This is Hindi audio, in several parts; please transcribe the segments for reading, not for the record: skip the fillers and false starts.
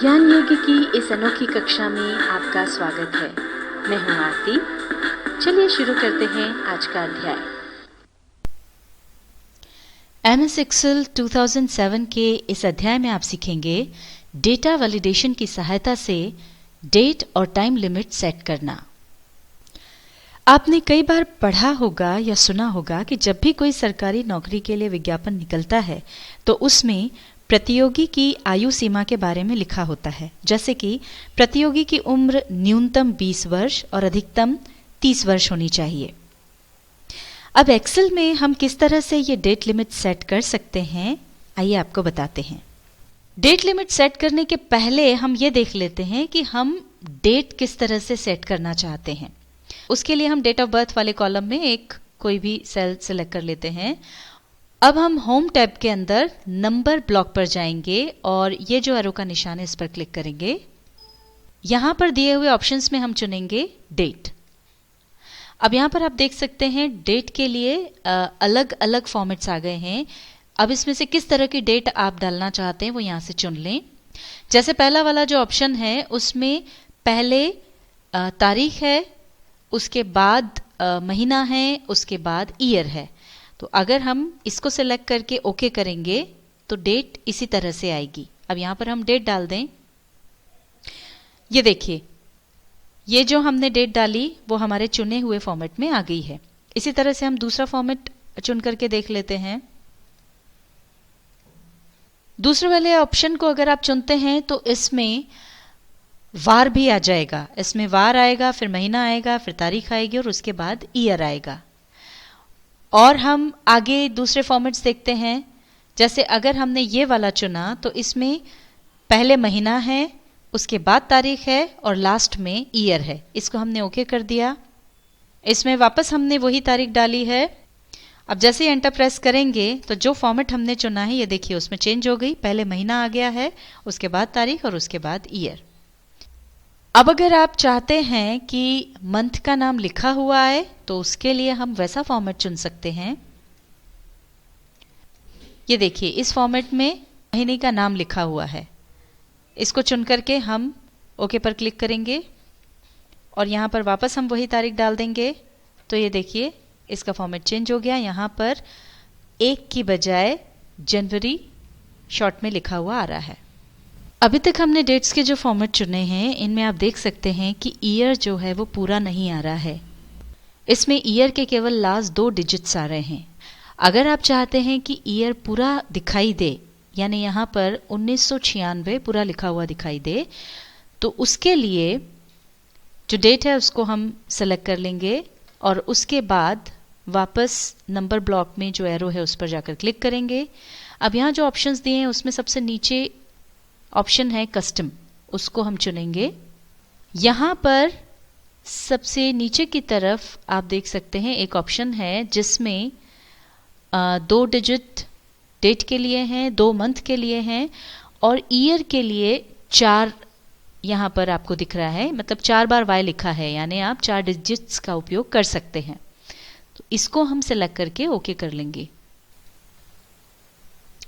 ज्ञान योगी की इस अनोखी कक्षा में आपका स्वागत है। मैं हूं आरती। चलिए शुरू करते हैं आज का अध्याय। MS Excel 2007 के इस अध्याय में आप सीखेंगे डेटा वैलिडेशन की सहायता से डेट और टाइम लिमिट सेट करना। आपने कई बार पढ़ा होगा या सुना होगा कि जब भी कोई सरकारी नौकरी के लिए विज्ञापन निकलता है तो उसमें प्रतियोगी की आयु सीमा के बारे में लिखा होता है, जैसे कि प्रतियोगी की उम्र न्यूनतम 20 वर्ष और अधिकतम 30 वर्ष होनी चाहिए। अब एक्सेल में हम किस तरह से ये डेट लिमिट सेट कर सकते हैं, आइए आपको बताते हैं। डेट लिमिट सेट करने के पहले हम ये देख लेते हैं कि हम डेट किस तरह से सेट करना चाहते हैं। उसके लिए हम डेट ऑफ बर्थ वाले कॉलम में एक कोई भी सेल सिलेक्ट कर लेते हैं। अब हम होम टैब के अंदर नंबर ब्लॉक पर जाएंगे और ये जो एरो का निशान है इस पर क्लिक करेंगे। यहां पर दिए हुए ऑप्शंस में हम चुनेंगे डेट। अब यहां पर आप देख सकते हैं डेट के लिए अलग अलग फॉर्मेट्स आ गए हैं। अब इसमें से किस तरह की डेट आप डालना चाहते हैं वो यहां से चुन लें। जैसे पहला वाला जो ऑप्शन है उसमें पहले तारीख है, उसके बाद महीना है, उसके बाद ईयर है। तो अगर हम इसको सिलेक्ट करके ओके करेंगे तो डेट इसी तरह से आएगी। अब यहां पर हम डेट डाल दें। ये देखिए, ये जो हमने डेट डाली वो हमारे चुने हुए फॉर्मेट में आ गई है। इसी तरह से हम दूसरा फॉर्मेट चुन करके देख लेते हैं। दूसरे वाले ऑप्शन को अगर आप चुनते हैं तो इसमें वार भी आ जाएगा। इसमें वार आएगा, फिर महीना आएगा, फिर तारीख आएगी और उसके बाद ईयर आएगा। और हम आगे दूसरे फॉर्मेट्स देखते हैं। जैसे अगर हमने ये वाला चुना तो इसमें पहले महीना है, उसके बाद तारीख है और लास्ट में ईयर है। इसको हमने ओके कर दिया। इसमें वापस हमने वही तारीख डाली है। अब जैसे ही एंटर प्रेस करेंगे तो जो फॉर्मेट हमने चुना है ये देखिए उसमें चेंज हो गई। पहले महीना आ गया है, उसके बाद तारीख और उसके बाद ईयर। अब अगर आप चाहते हैं कि मंथ का नाम लिखा हुआ है तो उसके लिए हम वैसा फॉर्मेट चुन सकते हैं। ये देखिए इस फॉर्मेट में महीने का नाम लिखा हुआ है। इसको चुन करके हम ओके पर क्लिक करेंगे और यहाँ पर वापस हम वही तारीख डाल देंगे। तो ये देखिए इसका फॉर्मेट चेंज हो गया। यहाँ पर 1 की बजाय जनवरी शॉर्ट में लिखा हुआ आ रहा है। अभी तक हमने डेट्स के जो फॉर्मेट चुने हैं इनमें आप देख सकते हैं कि ईयर जो है वो पूरा नहीं आ रहा है। इसमें ईयर के केवल लास्ट 2 डिजिट्स आ रहे हैं। अगर आप चाहते हैं कि ईयर पूरा दिखाई दे, यानी यहाँ पर 1996 पूरा लिखा हुआ दिखाई दे, तो उसके लिए जो डेट है उसको हम सेलेक्ट कर लेंगे और उसके बाद वापस नंबर ब्लॉक में जो एरो है उस पर जाकर क्लिक करेंगे। अब यहाँ जो ऑप्शंस दिए हैं उसमें सबसे नीचे ऑप्शन है कस्टम, उसको हम चुनेंगे। यहाँ पर सबसे नीचे की तरफ आप देख सकते हैं एक ऑप्शन है जिसमें 2 डिजिट डेट के लिए हैं, 2 मंथ के लिए हैं और ईयर के लिए 4 यहाँ पर आपको दिख रहा है। मतलब 4 बार वाई लिखा है, यानी आप 4 डिजिट्स का उपयोग कर सकते हैं। तो इसको हम सेलेक्ट करके ओके कर लेंगे।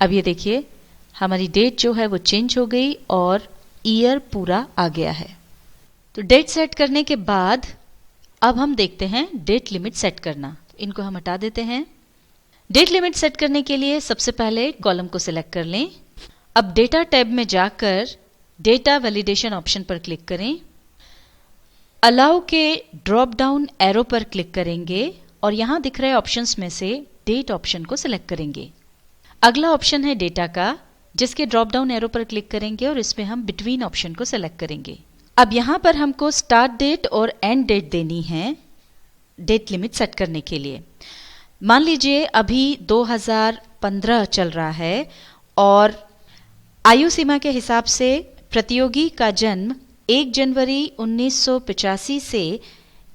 अब ये देखिए हमारी डेट जो है वो चेंज हो गई और ईयर पूरा आ गया है। तो डेट सेट करने के बाद अब हम देखते हैं डेट लिमिट सेट करना। इनको हम हटा देते हैं। डेट लिमिट सेट करने के लिए सबसे पहले कॉलम को सिलेक्ट कर लें। अब डेटा टैब में जाकर डेटा वैलिडेशन ऑप्शन पर क्लिक करें। अलाउ के ड्रॉप डाउन एरो पर क्लिक करेंगे और यहां दिख रहे ऑप्शंस में से डेट ऑप्शन को सिलेक्ट करेंगे। अगला ऑप्शन है डेटा का, जिसके ड्रॉप डाउन एरो पर क्लिक करेंगे और इसमें हम बिटवीन ऑप्शन को सिलेक्ट करेंगे। अब यहाँ पर हमको स्टार्ट डेट और एंड डेट देनी है डेट लिमिट सेट करने के लिए। मान लीजिए अभी 2015 चल रहा है और आयु सीमा के हिसाब से प्रतियोगी का जन्म 1 जनवरी 1985 से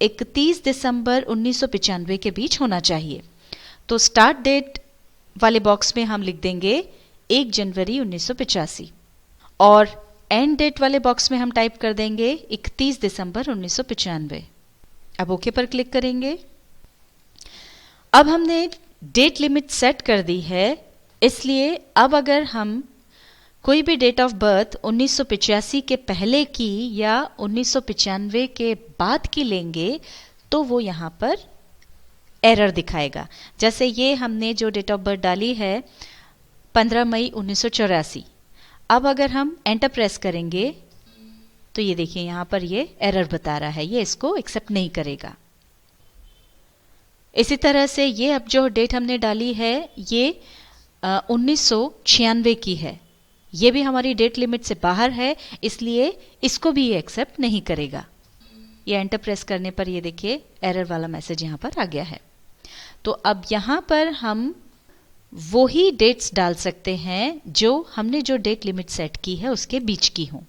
31 दिसंबर 1995 के बीच होना चाहिए। तो स्टार्ट डेट वाले बॉक्स में हम लिख देंगे 1 जनवरी 1985 और एंड डेट वाले बॉक्स में हम टाइप कर देंगे 31 दिसंबर 1995। अब ओके पर क्लिक करेंगे। अब हमने डेट लिमिट सेट कर दी है, इसलिए अब अगर हम कोई भी डेट ऑफ बर्थ 1985 के पहले की या 1995 के बाद की लेंगे तो वो यहाँ पर एरर दिखाएगा। जैसे ये हमने जो डेट ऑफ बर्थ डाली है 15 मई 1984, अब अगर हम एंटर प्रेस करेंगे तो ये देखिए यहाँ पर ये एरर बता रहा है, ये इसको एक्सेप्ट नहीं करेगा। इसी तरह से ये अब जो डेट हमने डाली है ये 1996 की है, ये भी हमारी डेट लिमिट से बाहर है, इसलिए इसको भी ये एक्सेप्ट नहीं करेगा। ये एंटर प्रेस करने पर ये देखिए एरर वाला मैसेज यहाँ पर आ गया है। तो अब यहाँ पर हम वो ही डेट्स डाल सकते हैं जो हमने जो डेट लिमिट सेट की है उसके बीच की हों।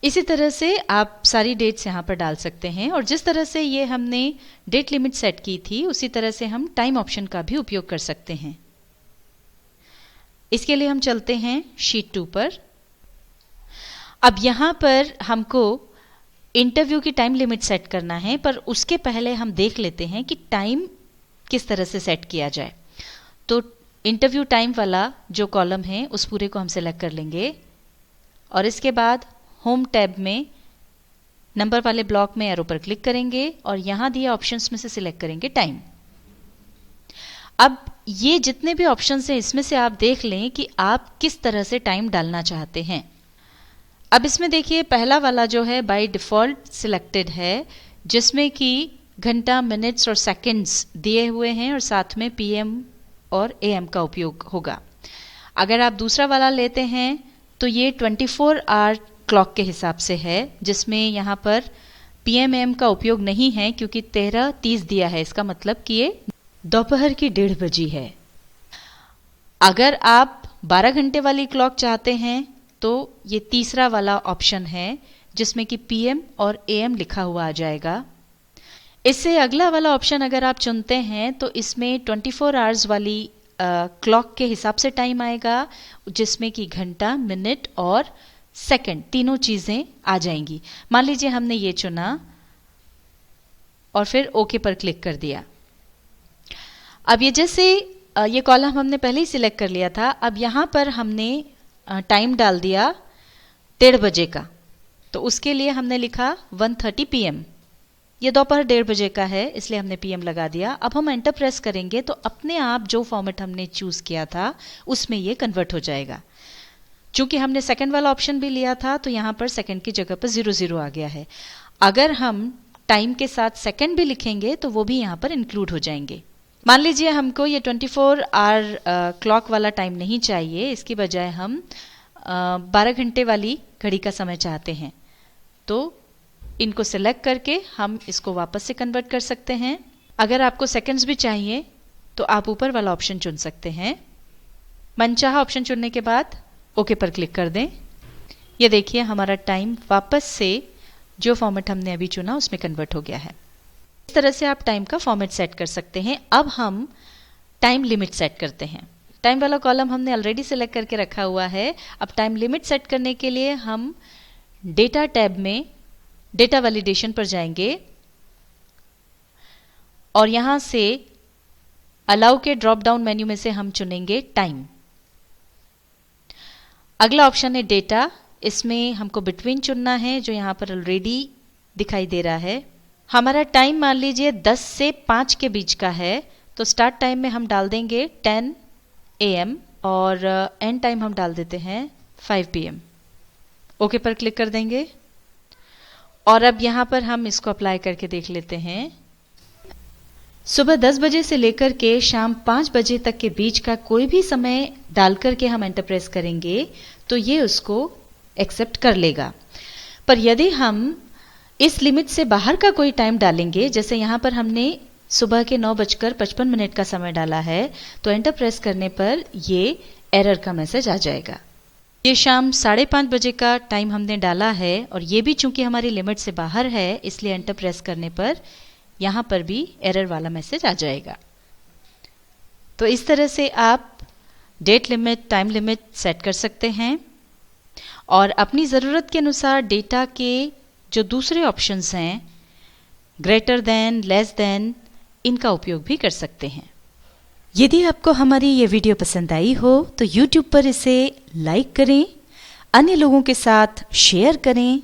इसी तरह से आप सारी डेट्स यहाँ पर डाल सकते हैं, और जिस तरह से ये हमने डेट लिमिट सेट की थी उसी तरह से हम टाइम ऑप्शन का भी उपयोग कर सकते हैं। इसके लिए हम चलते हैं शीट 2 पर। अब यहाँ पर हमको इंटरव्यू की टाइम लिमिट सेट करना है, पर उसके पहले हम देख लेते हैं कि टाइम किस तरह से सेट किया जाए। तो इंटरव्यू टाइम वाला जो कॉलम है उस पूरे को हम सेलेक्ट कर लेंगे, और इसके बाद होम टैब में नंबर वाले ब्लॉक में एरो पर क्लिक करेंगे और यहाँ दिए ऑप्शंस में से सिलेक्ट करेंगे टाइम। अब ये जितने भी ऑप्शंस हैं इसमें से आप देख लें कि आप किस तरह से टाइम डालना चाहते हैं। अब इसमें देखिए पहला वाला जो है बाय डिफ़ॉल्ट सिलेक्टेड है, जिसमें कि घंटा, मिनट्स और सेकंड्स दिए हुए हैं और साथ में पीएम और एएम का उपयोग होगा। अगर आप दूसरा वाला लेते हैं तो ये 24 आवर क्लॉक के हिसाब से है, जिसमें यहाँ पर पीएम एएम का उपयोग नहीं है क्योंकि 13:30 दिया है, इसका मतलब कि ये दोपहर की 1:30 बजी है। अगर आप 12 घंटे वाली क्लॉक चाहते हैं तो ये तीसरा वाला ऑप्शन है जिसमें कि पीएम और एएम लिखा हुआ आ जाएगा। इससे अगला वाला ऑप्शन अगर आप चुनते हैं तो इसमें 24 आवर्स वाली क्लॉक के हिसाब से टाइम आएगा, जिसमें कि घंटा, मिनट और सेकंड तीनों चीज़ें आ जाएंगी। मान लीजिए हमने ये चुना और फिर ओके पर क्लिक कर दिया। अब ये जैसे ये कॉलम हमने पहले ही सिलेक्ट कर लिया था, अब यहाँ पर हमने टाइम डाल दिया 1:30 बजे का, तो उसके लिए हमने लिखा 1:30 PM। ये दोपहर 1:30 बजे का है इसलिए हमने PM लगा दिया। अब हम एंटर प्रेस करेंगे तो अपने आप जो फॉर्मेट हमने चूज किया था उसमें ये कन्वर्ट हो जाएगा। चूंकि हमने सेकंड वाला ऑप्शन भी लिया था तो यहाँ पर सेकंड की जगह पर 00 आ गया है। अगर हम टाइम के साथ सेकंड भी लिखेंगे तो वो भी यहाँ पर इंक्लूड हो जाएंगे। मान लीजिए हमको ये 24 आवर क्लॉक वाला टाइम नहीं चाहिए, इसकी बजाय हम 12 घंटे वाली घड़ी का समय चाहते हैं, तो इनको सिलेक्ट करके हम इसको वापस से कन्वर्ट कर सकते हैं। अगर आपको सेकंड्स भी चाहिए तो आप ऊपर वाला ऑप्शन चुन सकते हैं। मनचाहा ऑप्शन चुनने के बाद ओके पर क्लिक कर दें। ये देखिए हमारा टाइम वापस से जो फॉर्मेट हमने अभी चुना उसमें कन्वर्ट हो गया है। इस तरह से आप टाइम का फॉर्मेट सेट कर सकते हैं। अब हम टाइम लिमिट सेट करते हैं। टाइम वाला कॉलम हमने ऑलरेडी सिलेक्ट करके रखा हुआ है। अब टाइम लिमिट सेट करने के लिए हम डेटा टैब में डेटा वैलिडेशन पर जाएंगे और यहां से अलाउ के ड्रॉप डाउन मेन्यू में से हम चुनेंगे टाइम। अगला ऑप्शन है डेटा, इसमें हमको बिटवीन चुनना है जो यहां पर ऑलरेडी दिखाई दे रहा है। हमारा टाइम मान लीजिए 10 से 5 के बीच का है, तो स्टार्ट टाइम में हम डाल देंगे 10 AM और एंड टाइम हम डाल देते हैं 5 PM। ओके पर क्लिक कर देंगे और अब यहाँ पर हम इसको अप्लाई करके देख लेते हैं। सुबह 10 बजे से लेकर के शाम 5 बजे तक के बीच का कोई भी समय डाल करके हम एंटर प्रेस करेंगे तो ये उसको एक्सेप्ट कर लेगा। पर यदि हम इस लिमिट से बाहर का कोई टाइम डालेंगे, जैसे यहाँ पर हमने सुबह के 9:55 का समय डाला है, तो एंटर प्रेस करने पर ये एरर का मैसेज आ जाएगा। ये शाम 5:30 बजे का टाइम हमने डाला है और ये भी चूंकि हमारी लिमिट से बाहर है इसलिए एंटर प्रेस करने पर यहाँ पर भी एरर वाला मैसेज आ जाएगा। तो इस तरह से आप date limit, time limit set कर सकते हैं और अपनी ज़रूरत के अनुसार डेटा के जो दूसरे ऑप्शंस हैं, ग्रेटर देन, लेस देन, इनका उपयोग भी कर सकते हैं। यदि आपको हमारी ये वीडियो पसंद आई हो तो YouTube पर इसे लाइक करें, अन्य लोगों के साथ शेयर करें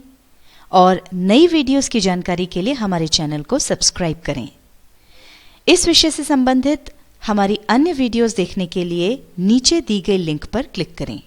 और नई वीडियोस की जानकारी के लिए हमारे चैनल को सब्सक्राइब करें। इस विषय से संबंधित हमारी अन्य वीडियोस देखने के लिए नीचे दी गई लिंक पर क्लिक करें।